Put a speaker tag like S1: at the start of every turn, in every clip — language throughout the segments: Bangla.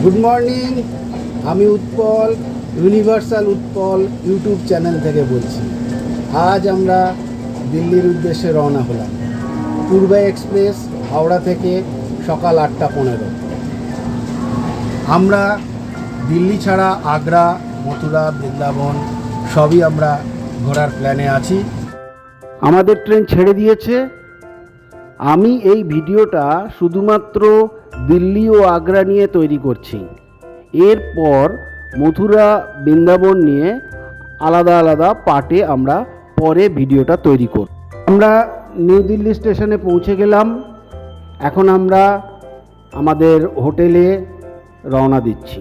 S1: Good morning. আমি Utpal, universal Utpal YouTube channel থেকে বলছি। আজ আমরা দিল্লির উদ্দেশ্যে রওনা হলাম। পূর্বা এক্সপ্রেস হাওড়া থেকে সকাল 8:15। আমরা দিল্লি ছাড়া আগ্রা, মথুরা, বৃন্দাবন সবই আমরা ঘোরার প্ল্যানে আছি। আমাদের ট্রেন ছেড়ে দিয়েছে। আমি এই ভিডিওটা শুধুমাত্র দিল্লি ও আগ্রা নিয়ে তৈরি করছি। এরপর মথুরা, বৃন্দাবন নিয়ে আলাদা আলাদা পার্টে আমরা পরে ভিডিওটা তৈরি করব। আমরা নিউ দিল্লি স্টেশনে পৌঁছে গেলাম। এখন আমরা আমাদের হোটেলে রওনা দিচ্ছি।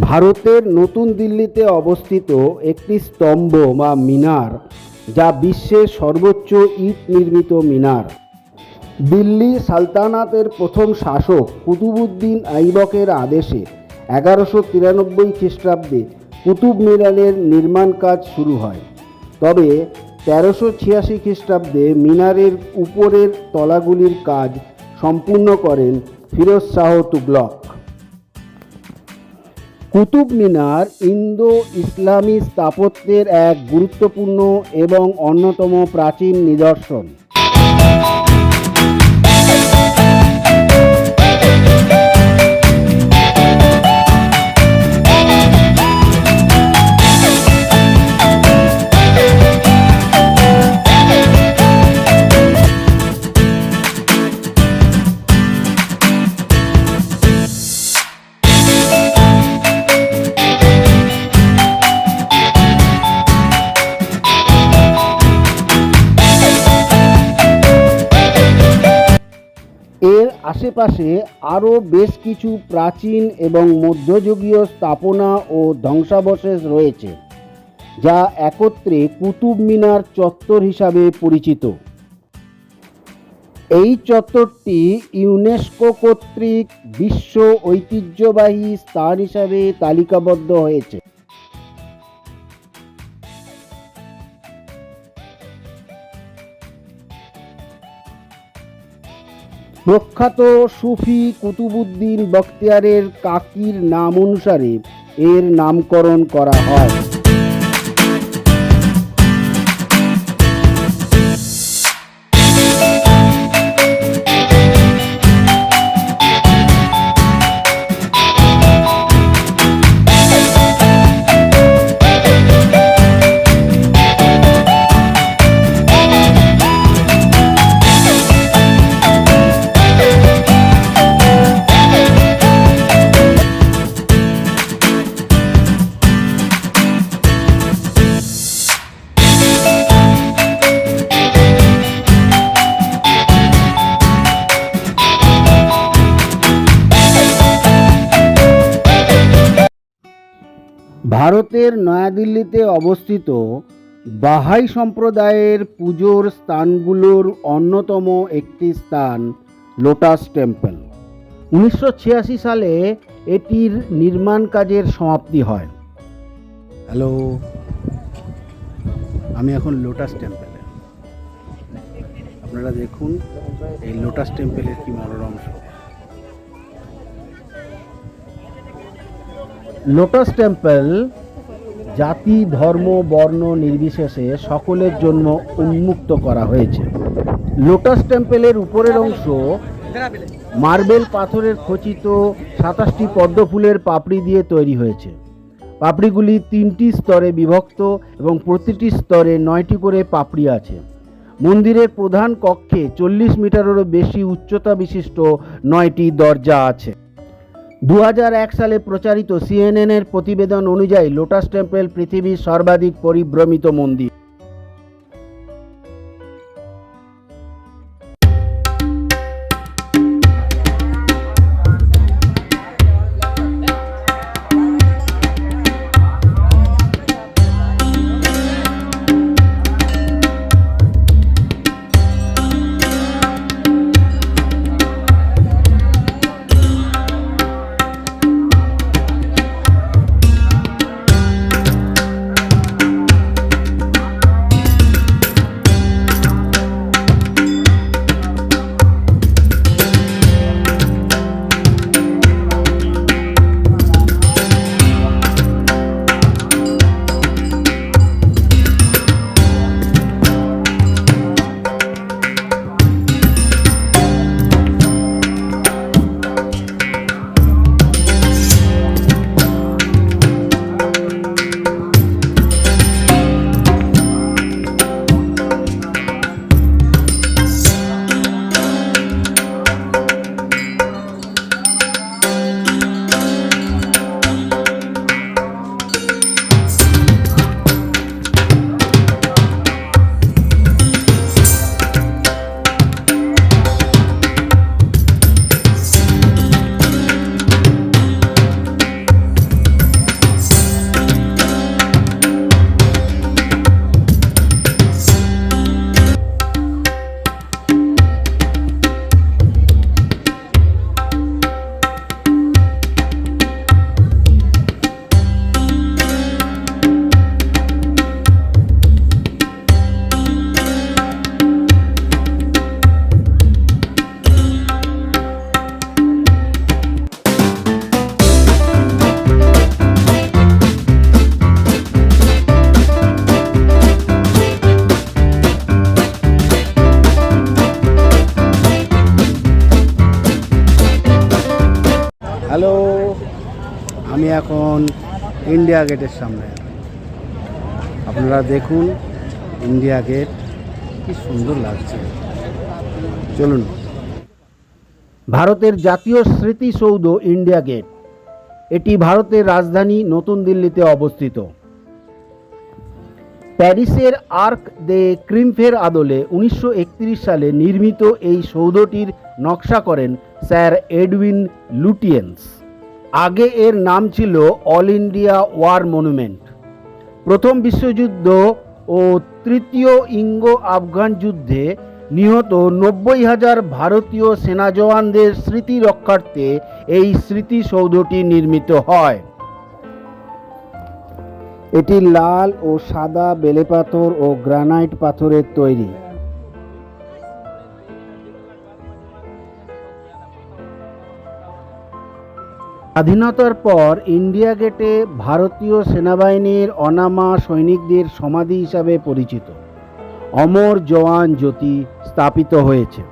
S1: ভারতের নতুন দিল্লিতে অবস্থিত একটি স্তম্ভ বা মিনার, যা বিশ্বের সর্বোচ্চ ইট নির্মিত মিনার। দিল্লি সালতানাতের প্রথম শাসক কুতুবউদ্দিন আইবকের আদেশে 1193 খ্রিস্টাব্দে কুতুব মিনারের নির্মাণ কাজ শুরু হয়। তবে 1386 খ্রিস্টাব্দে মিনারের উপরের তলাগুলির কাজ সম্পূর্ণ করেন ফিরোজ শাহ তুগলক। কুতুব মিনার ইন্দো ইসলামী স্থাপত্যের এক গুরুত্বপূর্ণ এবং অন্যতম প্রাচীন নিদর্শন। এর আশেপাশে আরও বেশ কিছু প্রাচীন এবং মধ্যযুগীয় স্থাপনা ও ধ্বংসাবশেষ রয়েছে, যা একত্রে কুতুব মিনার চত্বর হিসাবে পরিচিত। এই চত্বরটি ইউনেস্কো কর্তৃক বিশ্ব ঐতিহ্যবাহী স্থান হিসাবে তালিকাবদ্ধ হয়েছে। প্রখ্যাত সুফি কুতুবউদ্দিন বখতিয়ারের কাকির নাম অনুসারে এর নামকরণ করা হয়। ভারতের নয়াদিল্লিতে অবস্থিত বাহাই সম্প্রদায়ের পুজোর স্থানগুলোর অন্যতম একটি স্থান লোটাস টেম্পল। 1986 সালে এটির নির্মাণ কাজের সমাপ্তি হয়। হ্যালো, আমি এখন লোটাস টেম্পলে। আপনারা দেখুন এই লোটাস টেম্পলের কি মনোরম শোভা। লোটাস টেম্পল জাতি, ধর্ম, বর্ণ নির্বিশেষে সকলের জন্য উন্মুক্ত করা হয়েছে। লোটাস টেম্পলের উপরের অংশ মার্বেল পাথরের খচিত 27টি পদ্ম ফুলের পাপড়ি দিয়ে তৈরি হয়েছে। পাপড়িগুলি 3টি স্তরে বিভক্ত এবং প্রতিটি স্তরে 9টি করে পাপড়ি আছে। মন্দিরের প্রধান কক্ষে 40 মিটারেরও বেশি উচ্চতা বিশিষ্ট 9টি দরজা আছে। 2001 সালে প্রচারিত CNN এর প্রতিবেদন অনুযায়ী লোটাস টেম্পল পৃথিবীর সর্বাধিক পরিভ্রমিত মন্দির। হ্যালো, আমি এখন ইন্ডিয়া গেটের সামনে। আপনারা দেখুন ইন্ডিয়া গেট কি সুন্দর লাগছে। চলুন। ভারতের জাতীয় স্মৃতিসৌধ ইন্ডিয়া গেট, এটি ভারতের রাজধানী নতুন দিল্লিতে অবস্থিত। প্যারিসের আর্ক দে ট্রিউম্ফের আদলে 1931 সালে নির্মিত এই সৌধটির নকশা করেন স্যার এডউইন লুটিয়েন্স। আগে এর নাম ছিল অল ইন্ডিয়া ওয়ার মনুমেন্ট। প্রথম বিশ্বযুদ্ধ ও তৃতীয় ইঙ্গো আফগান যুদ্ধে নিহত 90,000 ভারতীয় সেনা জওয়ানদের স্মৃতি রক্ষার্থে এই স্মৃতিসৌধটি নির্মিত হয়। এটি লাল ও সাদা বেলেপাথর ও গ্রানাইট পাথরের তৈরি। স্বাধীনতার পর ইন্ডিয়া গেটে ভারতীয় সেনাবাহিনীর অনামা সৈনিকদের সমাধি হিসাবে পরিচিত অমর জওয়ান জ্যোতি স্থাপিত হয়েছে।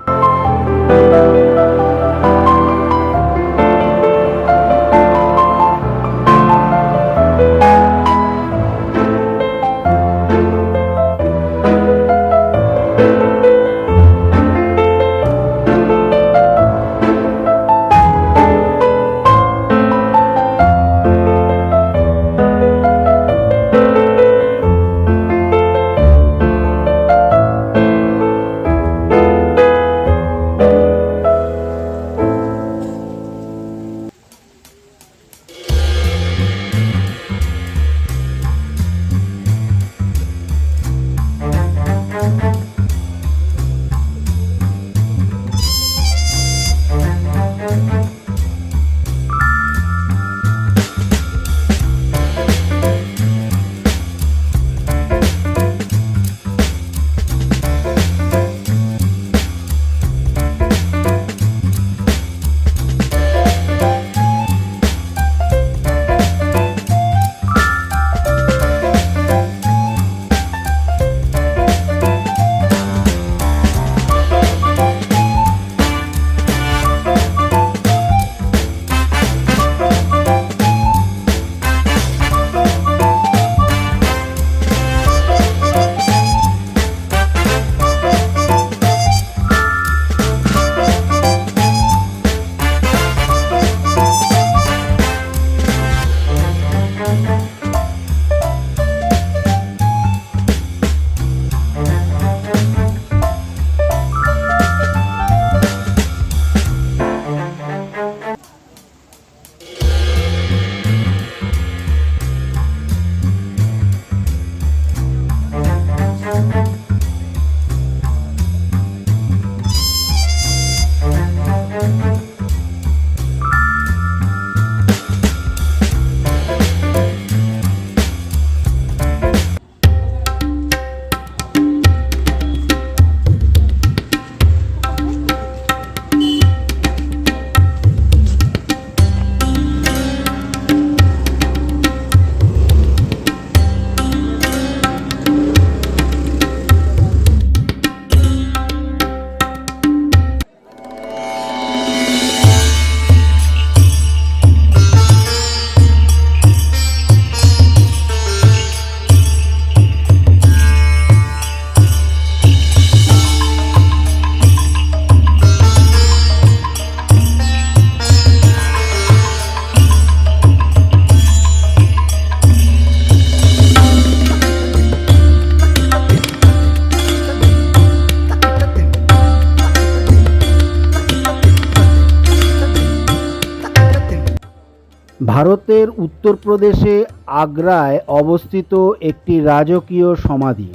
S1: ভারতের উত্তরপ্রদেশে আগ্রায় অবস্থিত একটি রাজকীয় সমাধি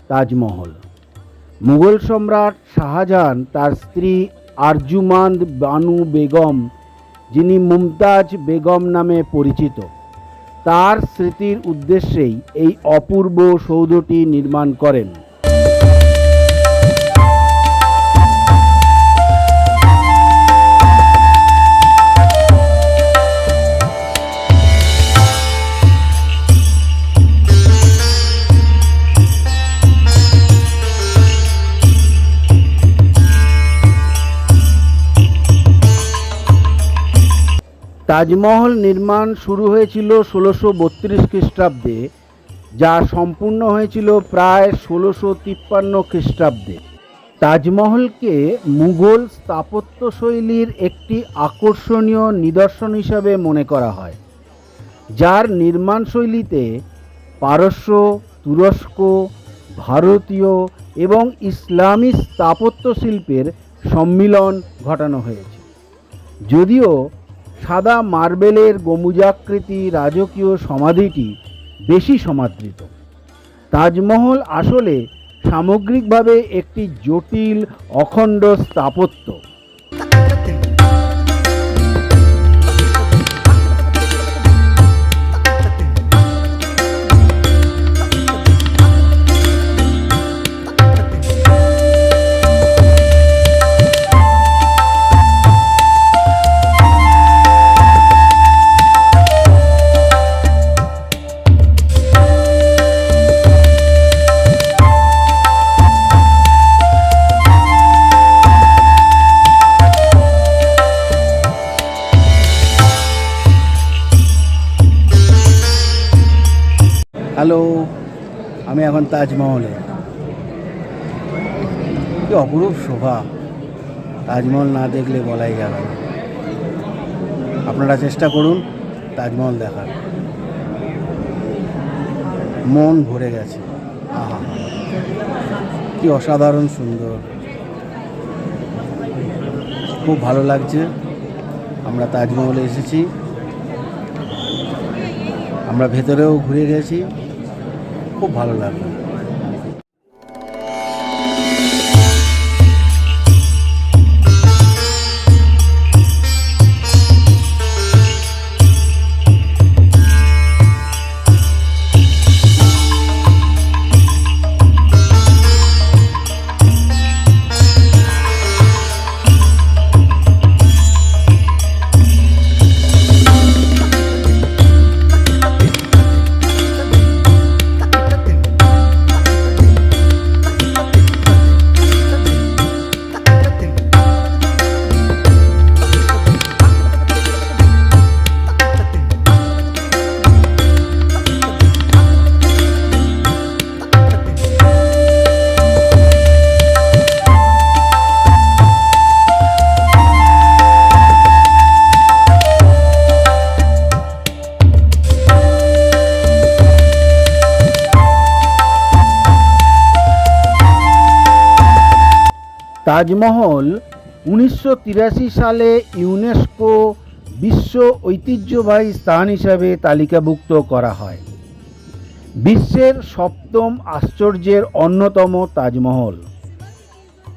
S1: তাজমহল। মুঘল সম্রাট শাহজাহান তার স্ত্রী আরজুমান্দ বানু বেগম, যিনি মুমতাজ বেগম নামে পরিচিত, তার স্মৃতির উদ্দেশ্যেই এই অপূর্ব সৌধটি নির্মাণ করেন। তাজমহল নির্মাণ শুরু হয়েছিল 1632 খ্রিস্টাব্দে, যা সম্পূর্ণ হয়েছিল প্রায় 1653 খ্রিস্টাব্দে। তাজমহলকে মুঘল স্থাপত্যশৈলীর একটি আকর্ষণীয় নিদর্শন হিসাবে মনে করা হয়, যার নির্মাণশৈলীতে পারস্য, তুরস্ক, ভারতীয় এবং ইসলামী স্থাপত্য শিল্পের সম্মিলন ঘটানো হয়েছে। যদিও সাদা মার্বেলের গম্বুজাকৃতি রাজকীয় সমাধিটি বেশি সমাদৃত, তাজমহল আসলে সামগ্রিকভাবে একটি জটিল অখণ্ড স্থাপত্য। হ্যালো, আমি এখন তাজমহলে। কি অপরূপ শোভা, তাজমহল না দেখলে বলাই যাবে না। আপনারা চেষ্টা করুন তাজমহল দেখার, মন ভরে গেছে। আহা, কি অসাধারণ সুন্দর, খুব ভালো লাগছে। আমরা তাজমহলে এসেছি, আমরা ভেতরেও ঘুরে গেছি, খুব ভালো লাগলো। তাজমহল 1983 সালে ইউনেস্কো বিশ্ব ঐতিহ্যবাহী স্থান হিসাবে তালিকাভুক্ত করা হয়। বিশ্বের সপ্তম আশ্চর্যের অন্যতম তাজমহল।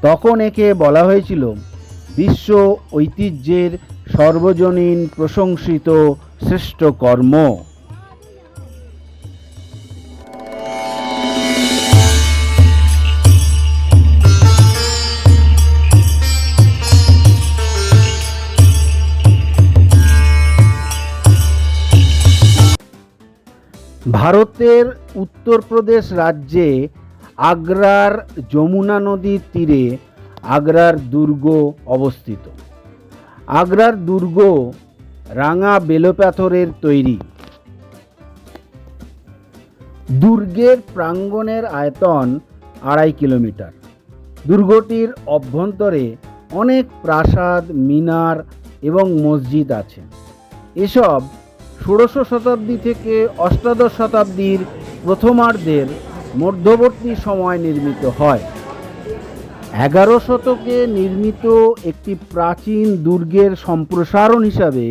S1: তখন একে বলা হয়েছিল বিশ্ব ঐতিহ্যের সর্বজনীন প্রশংসিত শ্রেষ্ঠ কর্ম। ভারতের উত্তরপ্রদেশ রাজ্যে আগ্রার যমুনা নদীর তীরে আগ্রার দুর্গ অবস্থিত। আগ্রার দুর্গ রাঙা বেলপাথরের তৈরি। দুর্গের প্রাঙ্গণের আয়তন 2.5 কিলোমিটার। দুর্গটির অভ্যন্তরে অনেক প্রাসাদ, মিনার এবং মসজিদ আছে। এসব 16শ শতাব্দী থেকে অষ্টাদশ শতাব্দীর প্রথমার্ধের মধ্যবর্তী সময় নির্মিত হয়। 11 শতকে নির্মিত একটি প্রাচীন দুর্গের সম্প্রসারণ হিসাবে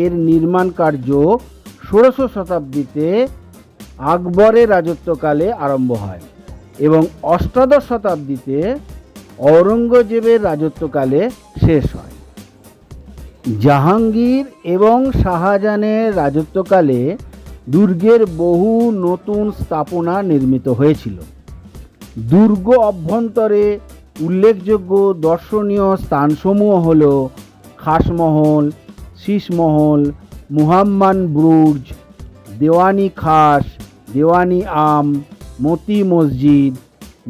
S1: এর নির্মাণ কার্য 16শ শতাব্দীতে আকবরের রাজত্বকালে আরম্ভ হয় এবং অষ্টাদশ শতাব্দীতে ঔরঙ্গজেবের রাজত্বকালে শেষ হয়। জাহাঙ্গীর এবং শাহজাহানের রাজত্বকালে দুর্গের বহু নতুন স্থাপনা নির্মিত হয়েছিল। দুর্গ অভ্যন্তরে উল্লেখযোগ্য দর্শনীয় স্থানসমূহ হল খাসমহল, শীষমহল, মুহাম্মান বুর্জ, দেওয়ানি খাস, দেওয়ানি আম, মতি মসজিদ,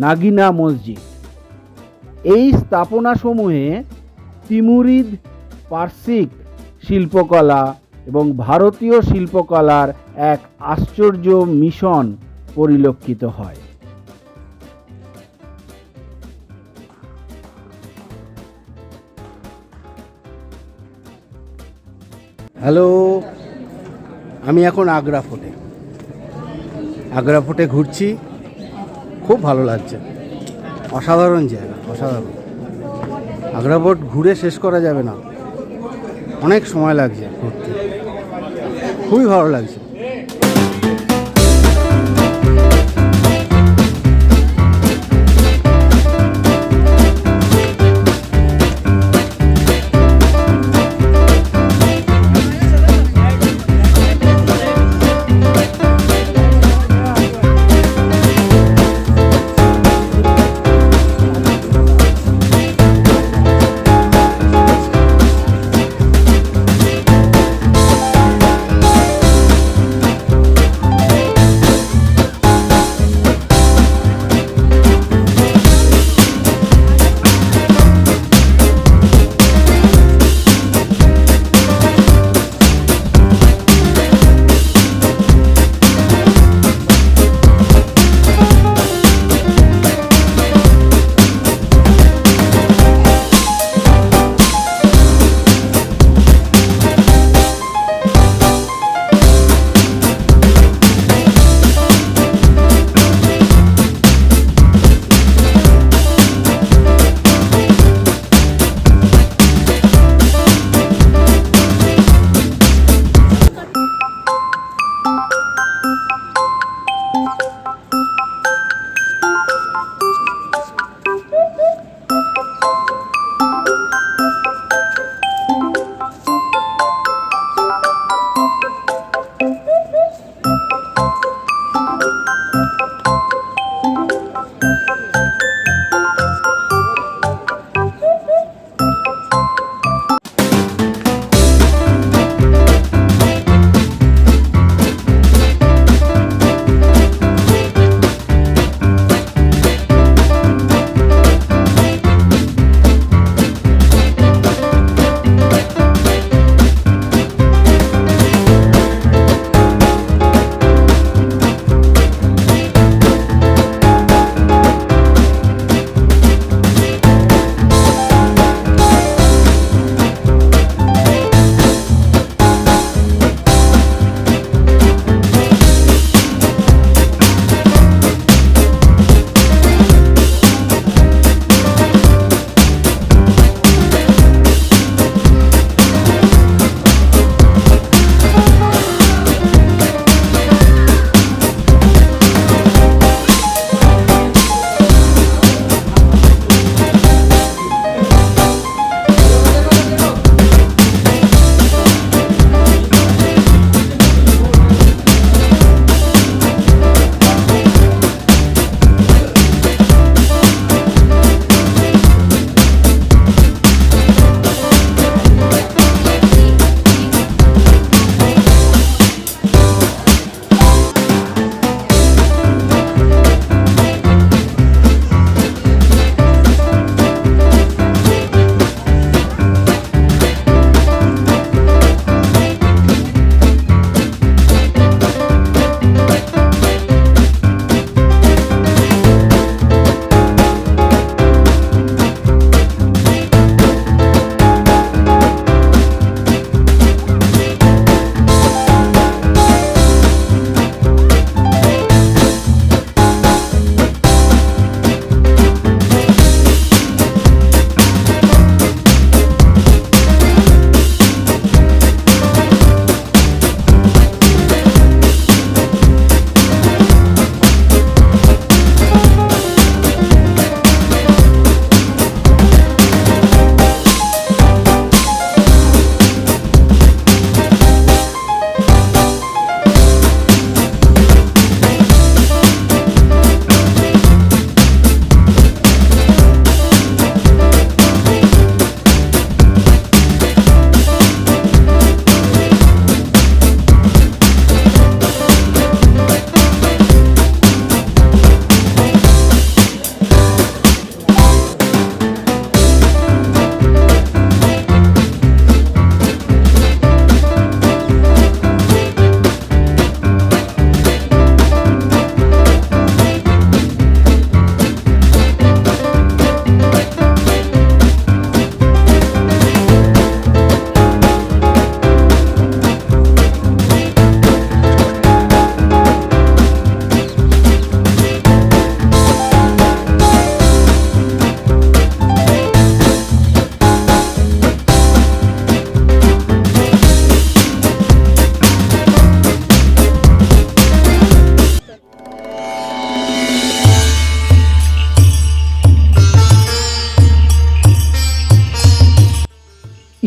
S1: নাগিনা মসজিদ। এই স্থাপনাসমূহে তিমুরিদ পার্সিক শিল্পকলা এবং ভারতীয় শিল্পকলার এক আশ্চর্য মিশন পরিলক্ষিত হয়। হ্যালো, আমি এখন আগ্রা ফোর্টে ঘুরছি। খুব ভালো লাগছে, অসাধারণ জায়গা, অসাধারণ। আগ্রা ফোর্ট ঘুরে শেষ করা যাবে না, অনেক সময় লাগছে ঘুরতে, খুবই ভালো লাগছে।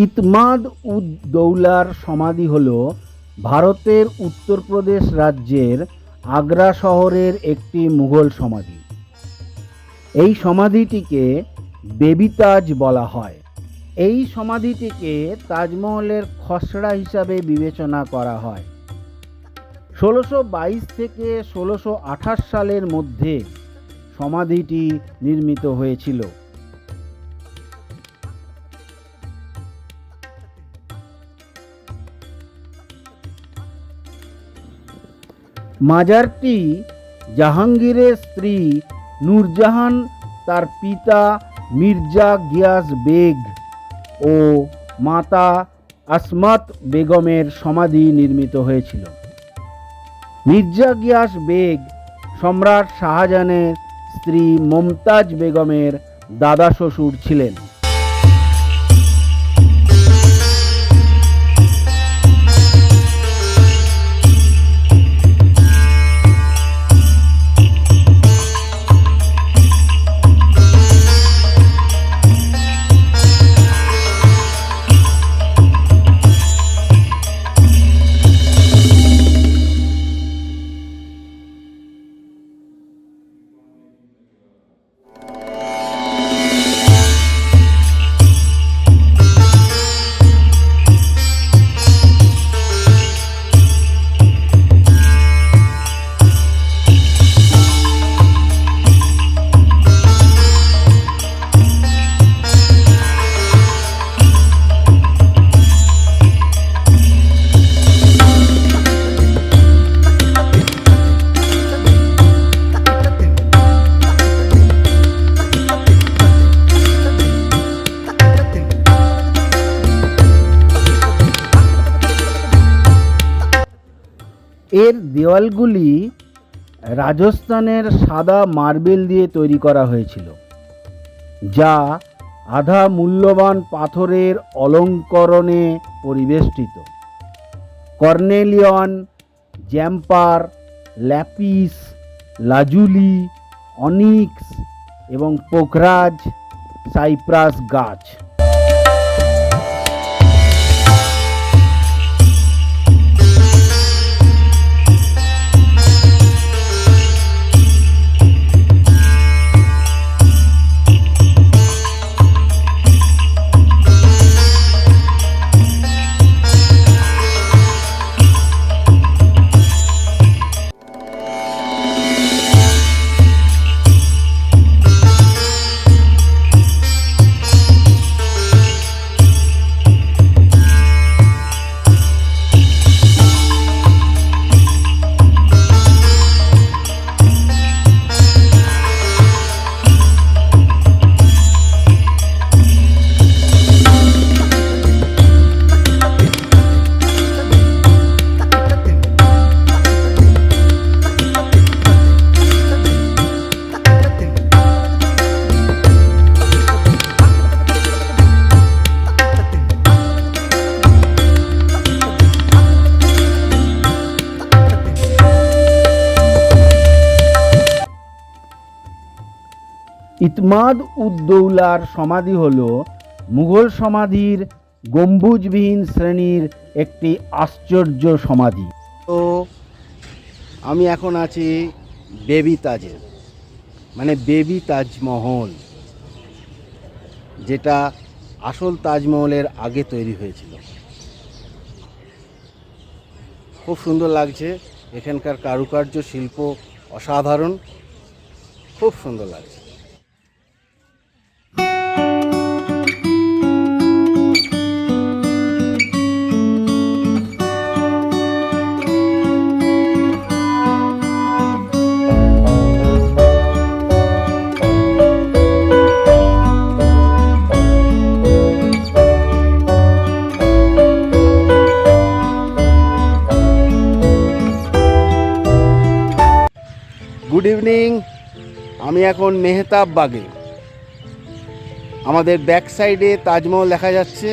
S1: ইতমাদ উদ দৌলার সমাধি হল ভারতের উত্তরপ্রদেশ রাজ্যের আগ্রা শহরের একটি মুঘল সমাধি। এই সমাধিটিকে বেবি তাজ বলা হয়। এই সমাধিটিকে তাজমহলের খসড়া হিসাবে বিবেচনা করা হয়। 1622 থেকে 1628 সালের মধ্যে সমাধিটি নির্মিত হয়েছিল। মাজারটি জাহাঙ্গীরের স্ত্রী নূরজাহান, তার পিতা মির্জা গিয়াস বেগ ও মাতা আসমাত বেগমের সমাধি নির্মিত হয়েছিল। মির্জা গিয়াস বেগ সম্রাট শাহজাহানের স্ত্রী মমতাজ বেগমের দাদা শ্বশুর ছিলেন। এর দেওয়ালগুলি রাজস্থানের সাদা মার্বেল দিয়ে তৈরি করা হয়েছিল, যা আধা মূল্যবান পাথরের অলঙ্করণে পরিবেষ্টিত। কর্নেলিয়ন, জ্যাম্পার, ল্যাপিস লাজুলি, অনিক্স এবং পোখরাজ সাইপ্রাস গাছ। ইতমাদ উদ দৌলার সমাধি হল মুঘল সমাধির গম্বুজবিহীন শ্রেণীর একটি আশ্চর্য সমাধি। তো আমি এখন আছি বেবি তাজে, মানে বেবি তাজমহল, যেটা আসল তাজমহলের আগে তৈরি হয়েছিল। খুব সুন্দর লাগছে, এখানকার কারুকার্য শিল্প অসাধারণ, খুব সুন্দর লাগছে। গুড ইভিনিং, আমি এখন মেহতাব বাগে। আমাদের ব্যাক সাইডে তাজমহল দেখা যাচ্ছে,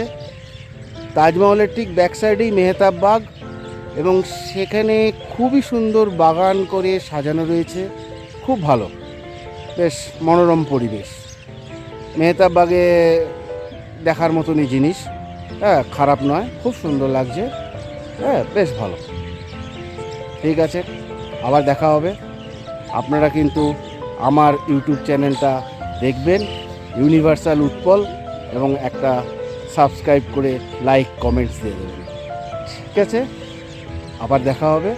S1: তাজমহলের ঠিক ব্যাক সাইডেই মেহতাব বাগ, এবং সেখানে খুবই সুন্দর বাগান করে সাজানো রয়েছে, খুব ভালো, বেশ মনোরম পরিবেশ। মেহতাব বাগে দেখার মতনই জিনিস। হ্যাঁ, খারাপ নয়, খুব সুন্দর লাগছে। হ্যাঁ, বেশ ভালো। ঠিক আছে, আবার দেখা হবে। আপনারা কিন্তু আমার ইউটিউব চ্যানেলটা দেখবেন, ইউনিভার্সাল উৎপল, এবং একটা সাবস্ক্রাইব করে লাইক কমেন্টস দিয়ে দেবেন। ঠিক আছে, আবার দেখা হবে।